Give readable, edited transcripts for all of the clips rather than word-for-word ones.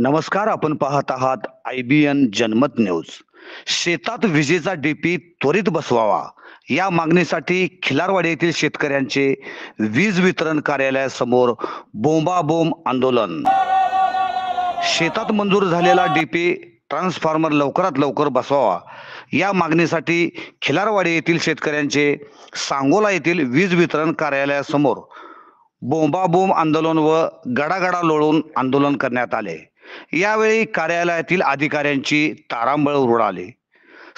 नमस्कार, आपण पाहत आहात IBN जनमत न्यूज. शेतात विजेचा डीपी त्वरित बसवावा या मागणीसाठी खिलारवाडी येथील शेतकऱ्यांचे वीज वितरण कार्यालयासमोर बोंबाबोंब आंदोलन. शेतात मंजूर झालेला डीपी ट्रान्सफॉर्मर लवकरात लवकर बसवावा या मागणीसाठी खिलारवाडी येथील शेतकऱ्यांचे सांगोला येथील वीज वितरण कार्यालयासमोर बोंबाबोंब आंदोलन व गडागडा लोळून आंदोलन करण्यात आले. यावेळी कार्यालयातील अधिकाऱ्यांची तारांबळ उडाली.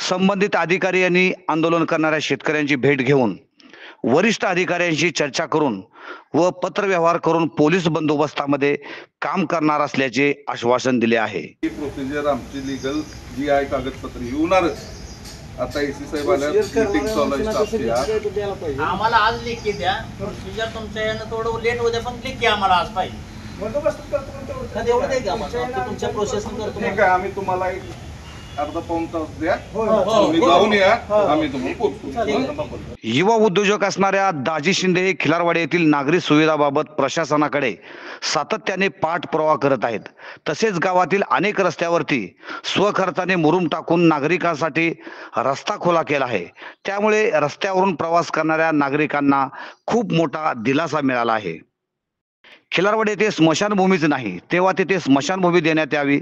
संबंधित अधिकारी यांनी आंदोलन करणाऱ्या शेतकऱ्यांची भेट घेऊन वरिष्ठ अधिकाऱ्यांशी चर्चा करून व पत्रव्यवहार करून पोलीस बंदोबस्तामध्ये काम करणार असल्याचे आश्वासन दिले आहे. ही प्रोसिजर आमची लीगल जी आहे कागदपत्र येणारच. आता एसी साहेब आल्या, मीटिंग चालू आहे स्टाफची. आम्हाला आज लेखी द्या. प्रोसिजर तुमच्या यानं थोडं लेट होते पण लेखी आम्हाला आज पाहिजे. एवढं नाही का तुमच्या प्रोसेसिंग करतो. ठीक आहे, आम्ही तुम्हाला एक अर्धा पाऊण तास द्या, तुम्ही जाऊन या, आम्ही तुम्हाला पोहोचतो. युवा उद्योजक असणाऱ्या दाजी शिंदे हे खिलारवाडी येथील नागरी सुविधाबाबत प्रशासनाकडे सातत्याने पाठपुरावा करत आहेत. तसेच गावातील अनेक रस्त्यावरती स्वखर्चाने मुरुम टाकून नागरिकांसाठी रस्ता खुला केला आहे. त्यामुळे रस्त्यावरून प्रवास करणाऱ्या नागरिकांना खूप मोठा दिलासा मिळाला आहे. खिलारवाडी येथे स्मशानभूमीच नाही तेव्हा तेथे स्मशानभूमी देण्यात यावी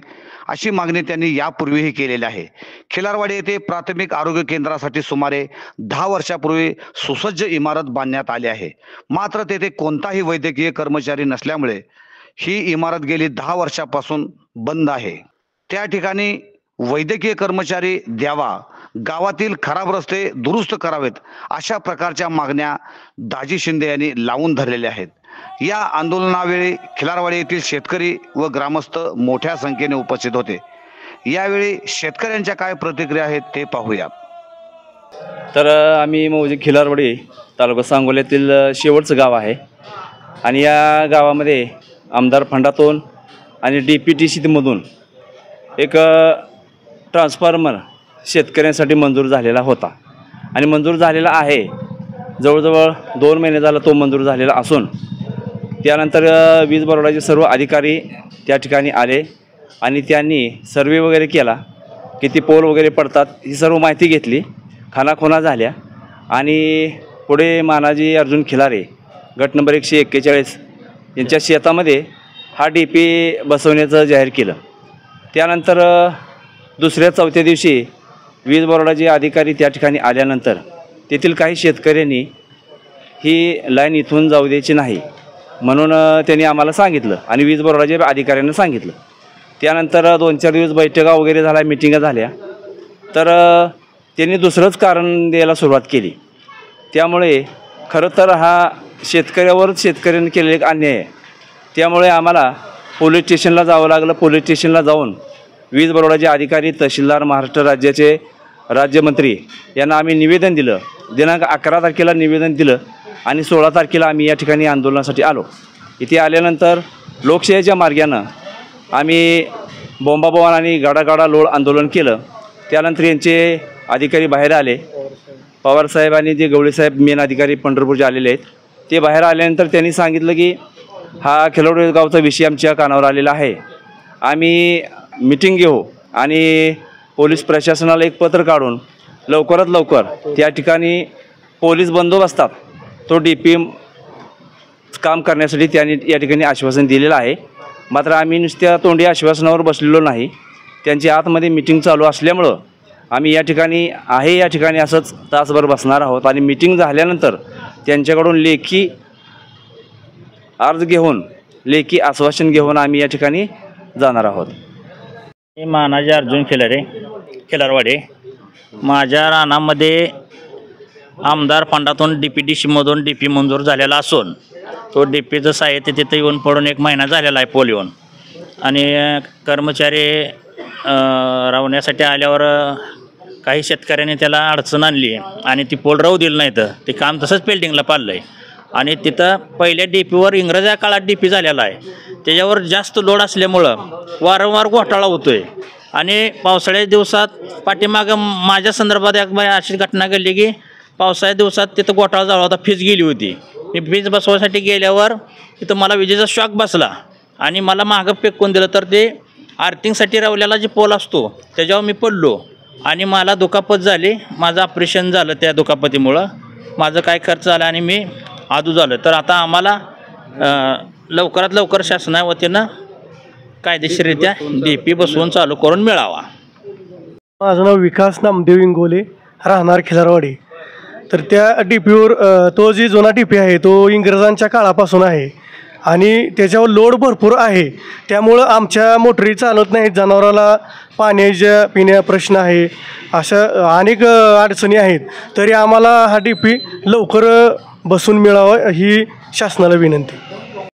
अशी मागणी त्यांनी यापूर्वीही केलेली आहे. खिलारवाडी येथे प्राथमिक आरोग्य केंद्रासाठी सुमारे 10 वर्षापूर्वी सुसज्ज इमारत बांधण्यात आली आहे. मात्र तेथे कोणताही वैद्यकीय कर्मचारी नसल्यामुळे ही इमारत गेली 10 वर्षापासून बंद आहे. त्या ठिकाणी वैद्यकीय कर्मचारी द्यावा, गावातील खराब रस्ते दुरुस्त करावेत अशा प्रकारच्या मागण्या दाजी शिंदे यांनी लावून धरलेल्या आहेत. या आंदोलनावेळी खिलारवाडी येथील शेतकरी व ग्रामस्थ मोठ्या संख्येने उपस्थित होते. यावेळी शेतकऱ्यांच्या काय प्रतिक्रिया आहेत ते पाहूया. तर आम्ही मौजे खिलारवाडी तालुका सांगोल्यातील शेवटचं गाव आहे आणि या गावामध्ये आमदार फंडातून आणि DPTC-मधून एक ट्रान्सफॉर्मर शेतकऱ्यांसाठी मंजूर झालेला होता आणि मंजूर झालेला आहे. जवळजवळ 2 महिने झाला तो मंजूर झालेला असून त्यानंतर वीज बोर्डाचे सर्व अधिकारी त्या ठिकाणी आले आणि त्यांनी सर्वे वगैरे केला, किती पोल वगैरे पडतात ही सर्व माहिती घेतली. खानाखोना झाल्या आणि पुढे मानाजी अर्जुन खिलारे गट नंबर 141 यांच्या शेतामध्ये हा DP बसवण्याचं जाहीर केलं. त्यानंतर दुसऱ्या चौथ्या दिवशी वीज बोर्डाचे अधिकारी त्या ठिकाणी आल्यानंतर तेथील काही शेतकऱ्यांनी ही लाईन इथून जाऊ द्यायची नाही म्हणून त्यांनी आम्हाला सांगितलं आणि वीज बोर्डाच्या अधिकाऱ्यांना सांगितलं. त्यानंतर 2-4 दिवस बैठका वगैरे झाल्या, मिटिंगा झाल्या, तर त्यांनी दुसरंच कारण द्यायला सुरुवात केली. त्यामुळे खरं तर हा शेतकऱ्यांनी केलेला एक अन्याय आहे. त्यामुळे आम्हाला पोलीस स्टेशनला जावं लागलं. पोलीस स्टेशनला जाऊन वीज बोर्डाचे अधिकारी, तहसीलदार, महाराष्ट्र राज्याचे राज्यमंत्री यांना आम्ही निवेदन दिलं. दिनांक 11 तारखेला निवेदन दिलं आणि 16 तारखेला आम्ही या ठिकाणी आंदोलनासाठी आलो. इथे आल्यानंतर लोकशाहीच्या मार्गानं आम्ही बोंबाबोंब आणि गाडागाडा लोळ आंदोलन केलं. त्यानंतर यांचे अधिकारी बाहेर आले. पवारसाहेब आणि जे गवळीसाहेब मेन अधिकारी पंढरपूरचे आलेले आहेत ते बाहेर आल्यानंतर त्यांनी सांगितलं की हा खिलारवाडी गावचा विषय आमच्या कानावर आलेला आहे, आम्ही मिटिंग घेऊ आणि पोलीस प्रशासनाला एक पत्र काढून लवकरात लवकर त्या ठिकाणी पोलीस बंदोबस्तात तो DP काम करण्यासाठी त्यांनी या ठिकाणी आश्वासन दिलेलं आहे. मात्र आम्ही नुसत्या तोंडी आश्वासनावर बसलेलो नाही. त्यांची आतमध्ये मिटिंग चालू असल्यामुळं आम्ही या ठिकाणी असंच तासभर बसणार आहोत आणि मिटिंग झाल्यानंतर त्यांच्याकडून लेखी अर्ज घेऊन लेखी आश्वासन घेऊन आम्ही या ठिकाणी जाणार आहोत. मानाजी अर्जुन खिलारे, खिलारवाडी. माझ्या रानामध्ये आमदार फंडातून DPTC-मधून DP मंजूर झालेला असून तो DPचं साहित्य तिथं येऊन पडून 1 महिना झालेला आहे पोल येऊन. आणि कर्मचारी राहण्यासाठी आल्यावर काही शेतकऱ्यांनी त्याला अडचण आणली आणि ती पोल राहू दिलं नाही, तर ते काम तसंच पेल्टिंगला पाडलं आहे. आणि तिथं पहिल्या DPवर इंग्रजा काळात DP झालेला आहे. त्याच्यावर जास्त लोड असल्यामुळं वारंवार घोटाळा होतो आहे. आणि पावसाळ्याच्या दिवसात पाठीमागं माझ्या संदर्भात एक अशी घटना घडली की पावसाळ्या दिवसात तिथं घोटाळा झाला होता, फीज गेली होती. मी फीज बसवायसाठी गेल्यावर तिथं मला विजेचा शॉक बसला आणि मला मागं फेकून दिलं, तर ते आर्थिंगसाठी रवल्याला जे पोल असतो त्याच्यावर मी पडलो आणि मला दुखापत झाली. माझं ऑपरेशन झालं. त्या दुखापतीमुळं माझं काय खर्च झाला आणि मी आदू झालं. तर आता आम्हाला लवकरात लवकर शासनावतीनं कायदेशीररित्या DP बसवून चालू करून मिळावा. माझं नाव विकास नामदेव इंगोले, राहणार खिलारवाडी. तर त्या DPवर तो जी जुना DP आहे तो इंग्रजांच्या काळापासून आहे आणि त्याच्यावर लोड भरपूर आहे. त्यामुळं आमच्या मोटरी चालत नाहीत, जनावराला पाण्याच्या पिण्या प्रश्न आहे, अशा अनेक अडचणी आहेत. तरी आम्हाला हा DP लवकर बसून मिळावा ही शासनाला विनंती.